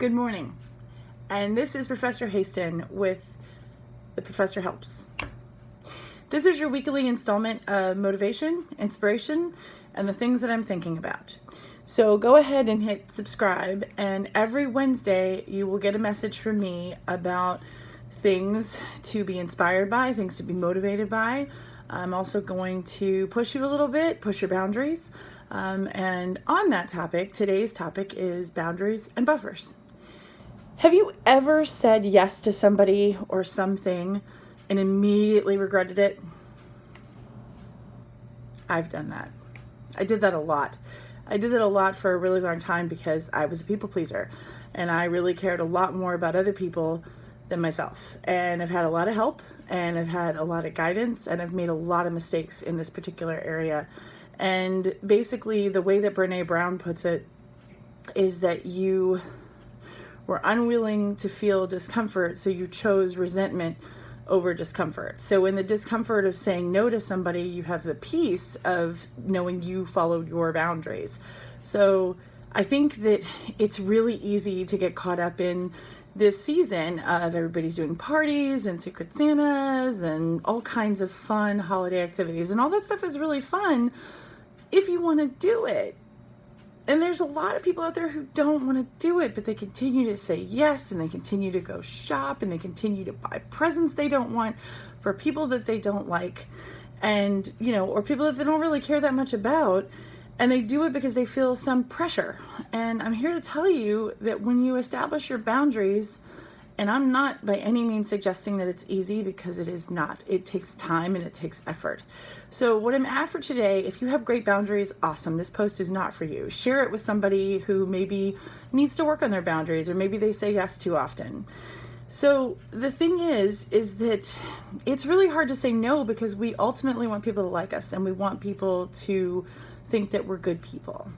Good morning, and this is Professor Haston with The Professor Helps. This is your weekly installment of motivation, inspiration, and the things that I'm thinking about. So go ahead and hit subscribe, and every Wednesday you will get a message from me about things to be inspired by, things to be motivated by. I'm also going to push you a little bit, push your boundaries. And on that topic, today's topic is boundaries and buffers. Have you ever said yes to somebody or something and immediately regretted it? I've done that. I did that a lot. I did it a lot for a really long time because I was a people pleaser and I really cared a lot more about other people than myself. And I've had a lot of help and I've had a lot of guidance and I've made a lot of mistakes in this particular area. And basically the way that Brene Brown puts it is that you were unwilling to feel discomfort, so you chose resentment over discomfort. So in the discomfort of saying no to somebody, you have the peace of knowing you followed your boundaries. So I think that it's really easy to get caught up in this season of everybody's doing parties and Secret Santas and all kinds of fun holiday activities. And all that stuff is really fun if you want to do it. And there's a lot of people out there who don't want to do it, but they continue to say yes, and they continue to go shop, and they continue to buy presents they don't want for people that they don't like, and, or people that they don't really care that much about, and they do it because they feel some pressure. And I'm here to tell you that when you establish your boundaries, and I'm not by any means suggesting that it's easy, because it is not. It takes time and it takes effort. So what I'm after today, if you have great boundaries, awesome. This post is not for you. Share it with somebody who maybe needs to work on their boundaries, or maybe they say yes too often. So the thing is that it's really hard to say no, because we ultimately want people to like us and we want people to think that we're good people.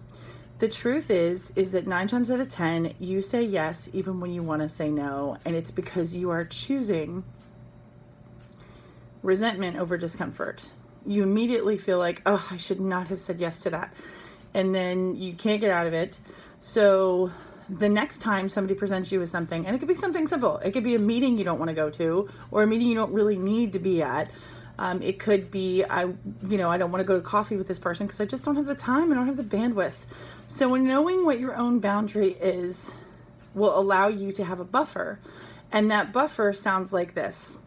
The truth is that 9 times out of 10, you say yes even when you want to say no, and it's because you are choosing resentment over discomfort. You immediately feel like, oh, I should not have said yes to that, and then you can't get out of it. So the next time somebody presents you with something, and it could be something simple, it could be a meeting you don't want to go to, or a meeting you don't really need to be at. It could be, I don't want to go to coffee with this person because I just don't have the time, I don't have the bandwidth. So when knowing what your own boundary is will allow you to have a buffer. And that buffer sounds like this.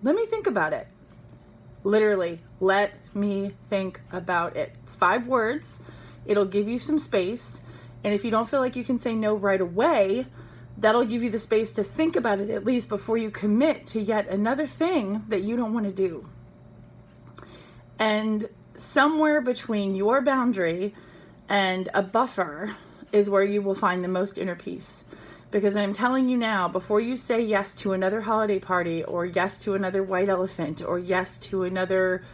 Let me think about it. Literally, let me think about it. It's 5 words. It'll give you some space. And if you don't feel like you can say no right away, that'll give you the space to think about it at least before you commit to yet another thing that you don't want to do. And somewhere between your boundary and a buffer is where you will find the most inner peace. Because I'm telling you now, before you say yes to another holiday party, or yes to another white elephant, or yes to another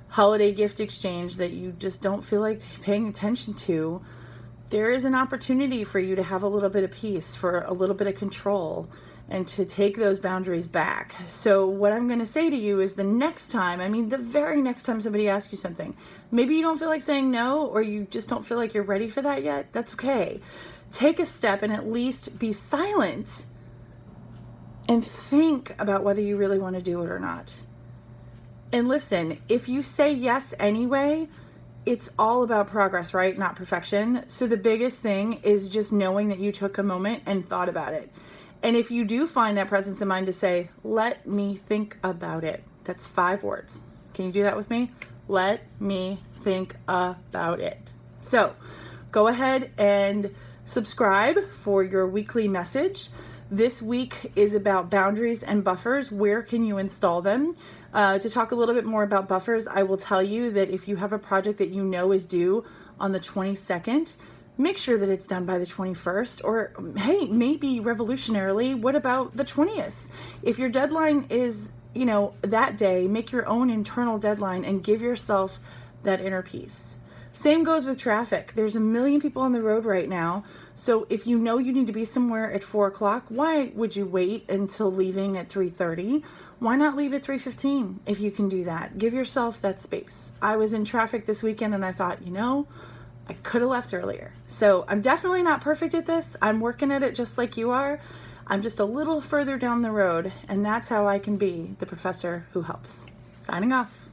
holiday gift exchange that you just don't feel like paying attention to, there is an opportunity for you to have a little bit of peace, for a little bit of control, and to take those boundaries back. So what I'm going to say to you is the very next time somebody asks you something, maybe you don't feel like saying no, or you just don't feel like you're ready for that yet, that's okay. Take a step and at least be silent and think about whether you really want to do it or not. And listen, if you say yes anyway, it's all about progress, right? Not perfection. So the biggest thing is just knowing that you took a moment and thought about it. And if you do find that presence of mind to say, let me think about it. That's 5 words. Can you do that with me? Let me think about it. So go ahead and subscribe for your weekly message. This week is about boundaries and buffers. Where can you install them? To talk a little bit more about buffers, I will tell you that if you have a project that you know is due on the 22nd, make sure that it's done by the 21st, or hey, maybe revolutionarily, what about the 20th? If your deadline is, that day, make your own internal deadline and give yourself that inner peace. Same goes with traffic. There's a million people on the road right now. So if you know you need to be somewhere at 4 o'clock, why would you wait until leaving at 3:30? Why not leave at 3:15 if you can do that? Give yourself that space. I was in traffic this weekend and I thought, I could have left earlier. So I'm definitely not perfect at this. I'm working at it just like you are. I'm just a little further down the road, and that's how I can be the professor who helps. Signing off.